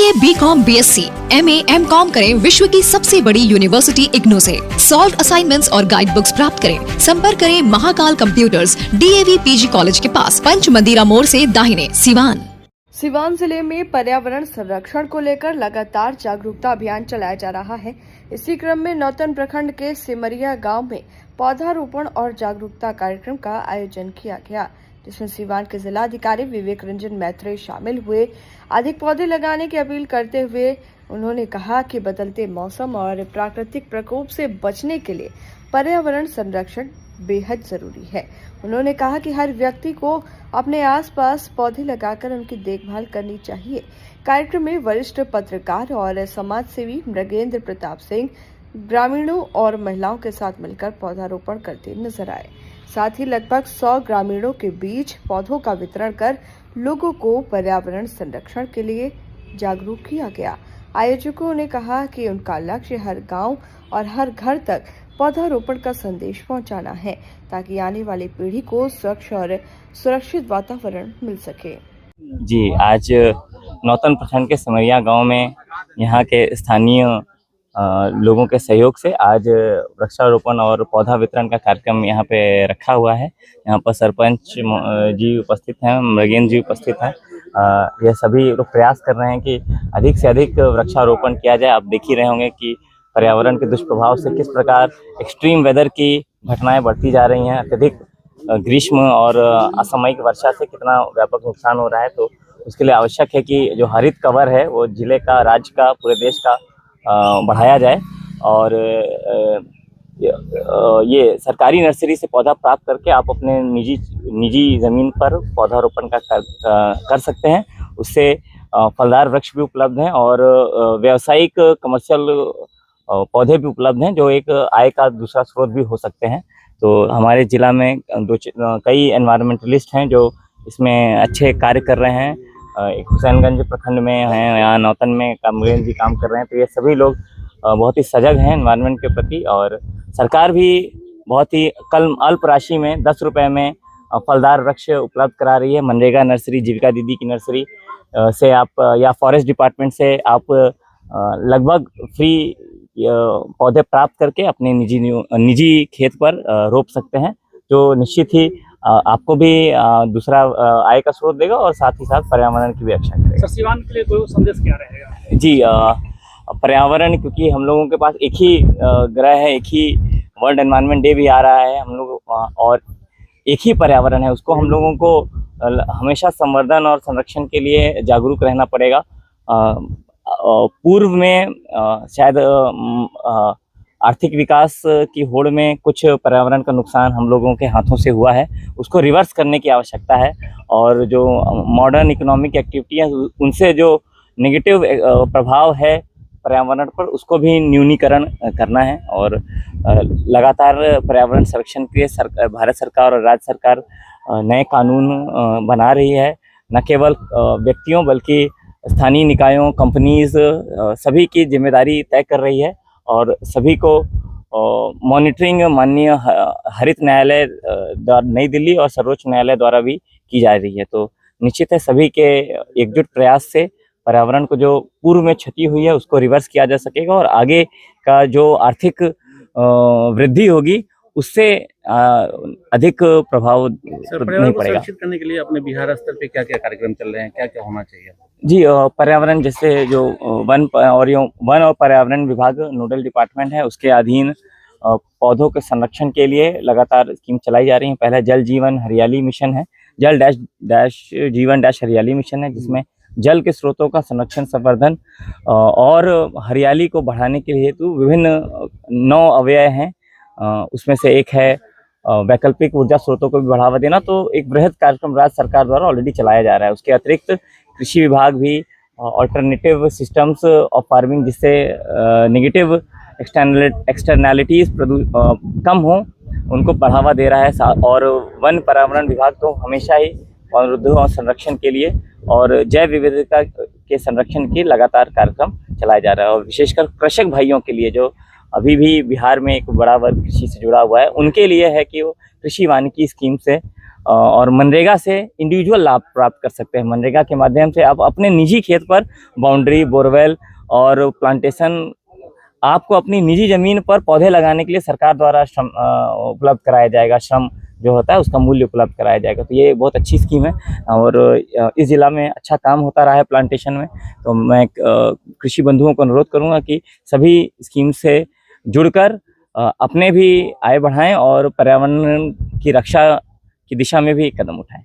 BA, BCom, BSc, MA, MCom करें विश्व की सबसे बड़ी यूनिवर्सिटी इग्नू से। सॉल्व असाइनमेंट्स और गाइड बुक्स प्राप्त करें। संपर्क करें Mahakal computers, DAV PG college के पास, पंच मंदिरा मोड़ से दाहिने, सिवान। सिवान जिले में पर्यावरण संरक्षण को लेकर लगातार जागरूकता अभियान चलाया जा रहा है। इसी क्रम में नौतन प्रखंड के सिमरिया गांव में पौधारोपण और जागरूकता कार्यक्रम का आयोजन किया गया, जिसमें सिवान के जिलाधिकारी विवेक रंजन मैत्रेय शामिल हुए। अधिक पौधे लगाने की अपील करते हुए उन्होंने कहा कि बदलते मौसम और प्राकृतिक प्रकोप से बचने के लिए पर्यावरण संरक्षण बेहद जरूरी है। उन्होंने कहा कि हर व्यक्ति को अपने आसपास पौधे लगाकर उनकी देखभाल करनी चाहिए। कार्यक्रम में वरिष्ठ पत्रकार और समाज सेवी मृगेंद्र प्रताप सिंह ग्रामीणों और महिलाओं के साथ मिलकर पौधारोपण करते नजर आए। साथ ही लगभग 100 ग्रामीणों के बीच पौधों का वितरण कर लोगों को पर्यावरण संरक्षण के लिए जागरूक किया गया। आयोजकों ने कहा कि उनका लक्ष्य हर गांव और हर घर तक पौधारोपण का संदेश पहुंचाना है, ताकि आने वाली पीढ़ी को स्वच्छ और सुरक्षित वातावरण मिल सके। जी, आज नौतन प्रखंड के सिमरिया गांव में यहाँ के स्थानीय लोगों के सहयोग से आज वृक्षारोपण और पौधा वितरण का कार्यक्रम यहाँ पे रखा हुआ है। यहाँ पर सरपंच जी उपस्थित हैं, मृगेंद्र जी उपस्थित हैं। यह सभी लोग प्रयास कर रहे हैं कि अधिक से अधिक वृक्षारोपण किया जाए। आप देख ही रहे होंगे कि पर्यावरण के दुष्प्रभाव से किस प्रकार एक्सट्रीम वेदर की घटनाएं बढ़ती जा रही हैं। अत्यधिक ग्रीष्म और असामयिक वर्षा से कितना व्यापक नुकसान हो रहा है। तो उसके लिए आवश्यक है कि जो हरित कवर है वो जिले का, राज्य का, पूरे देश का बढ़ाया जाए। और ये सरकारी नर्सरी से पौधा प्राप्त करके आप अपने निजी ज़मीन पर पौधारोपण का कर सकते हैं। उससे फलदार वृक्ष भी उपलब्ध हैं और व्यावसायिक कमर्शियल पौधे भी उपलब्ध हैं, जो एक आय का दूसरा स्रोत भी हो सकते हैं। तो हमारे ज़िला में कई एनवायरमेंटलिस्ट हैं जो इसमें अच्छे कार्य कर रहे हैं। एक हुसैनगंज प्रखंड में हैं, यहाँ नौतन में मृगेंद्र जी काम कर रहे हैं। तो ये सभी लोग बहुत ही सजग हैं एनवायरनमेंट के प्रति। और सरकार भी बहुत ही अल्प राशि में 10 रुपये में फलदार वृक्ष उपलब्ध करा रही है। मनरेगा नर्सरी, जीविका दीदी की नर्सरी से आप या फॉरेस्ट डिपार्टमेंट से आप लगभग फ्री पौधे प्राप्त करके अपने निजी खेत पर रोप सकते हैं, जो निश्चित ही आपको भी दूसरा आय का स्रोत देगा और साथ ही साथ पर्यावरण की भी रक्षा करेगा। सर, सिवान के लिए कोई संदेश क्या रहेगा? जी, पर्यावरण, क्योंकि हम लोगों के पास एक ही ग्रह है, एक ही वर्ल्ड एनवायरनमेंट डे भी आ रहा है हम लोग, और एक ही पर्यावरण है, उसको हम लोगों को हमेशा संवर्धन और संरक्षण के लिए जागरूक रहना पड़ेगा। पूर्व में शायद आर्थिक विकास की होड़ में कुछ पर्यावरण का नुकसान हम लोगों के हाथों से हुआ है, उसको रिवर्स करने की आवश्यकता है। और जो मॉडर्न इकोनॉमिक एक्टिविटी है, उनसे जो नेगेटिव प्रभाव है पर्यावरण पर, उसको भी न्यूनीकरण करना है। और लगातार पर्यावरण संरक्षण के लिए भारत सरकार और राज्य सरकार नए कानून बना रही है। न केवल व्यक्तियों बल्कि स्थानीय निकायों, कंपनीज सभी की जिम्मेदारी तय कर रही है और सभी को मॉनिटरिंग माननीय हरित न्यायालय नई दिल्ली और सर्वोच्च न्यायालय द्वारा भी की जा रही है। तो निश्चित है सभी के एकजुट प्रयास से पर्यावरण को जो पूर्व में क्षति हुई है उसको रिवर्स किया जा सकेगा और आगे का जो आर्थिक वृद्धि होगी उससे अधिक प्रभाव नहीं पड़ेगा। सुरक्षित करने के लिए अपने बिहार स्तर पे क्या क्या कार्यक्रम चल रहे हैं, क्या क्या होना चाहिए? जी, पर्यावरण जैसे जो वन और पर्यावरण विभाग नोडल डिपार्टमेंट है, उसके अधीन पौधों के संरक्षण के लिए लगातार स्कीम चलाई जा रही है। पहला जल जीवन हरियाली मिशन है, जल डैश जीवन डैश हरियाली मिशन है, जिसमें जल के स्रोतों का संरक्षण, संवर्धन और हरियाली को बढ़ाने के हेतु विभिन्न 9 अव्यय हैं। उसमें से एक है वैकल्पिक ऊर्जा स्रोतों को भी बढ़ावा देना। तो एक बृहद कार्यक्रम राज्य सरकार द्वारा ऑलरेडी चलाया जा रहा है। उसके अतिरिक्त कृषि विभाग भी ऑल्टरनेटिव सिस्टम्स ऑफ फार्मिंग, जिससे नेगेटिव एक्सटर्नैलिटीज कम हो, उनको बढ़ावा दे रहा है। और वन पर्यावरण विभाग तो हमेशा ही वनवृद्धि और संरक्षण के लिए और जैव विविधता के संरक्षण के लगातार कार्यक्रम चलाया जा रहा है। और विशेषकर कृषक भाइयों के लिए, जो अभी भी बिहार में एक बड़ा वर्ग कृषि से जुड़ा हुआ है, उनके लिए है कि वो कृषि वानिकी स्कीम से और मनरेगा से इंडिविजुअल लाभ प्राप्त कर सकते हैं। मनरेगा के माध्यम से आप अपने निजी खेत पर बाउंड्री, बोरवेल और प्लांटेशन, आपको अपनी निजी जमीन पर पौधे लगाने के लिए सरकार द्वारा श्रम उपलब्ध कराया जाएगा। श्रम जो होता है उसका मूल्य उपलब्ध कराया जाएगा। तो ये बहुत अच्छी स्कीम है और इस जिला में अच्छा काम होता रहा है प्लांटेशन में। तो मैं कृषि बंधुओं को अनुरोध करूंगा कि सभी स्कीम से जुड़कर अपने भी आय बढ़ाएं और पर्यावरण की रक्षा की दिशा में भी कदम उठाएं।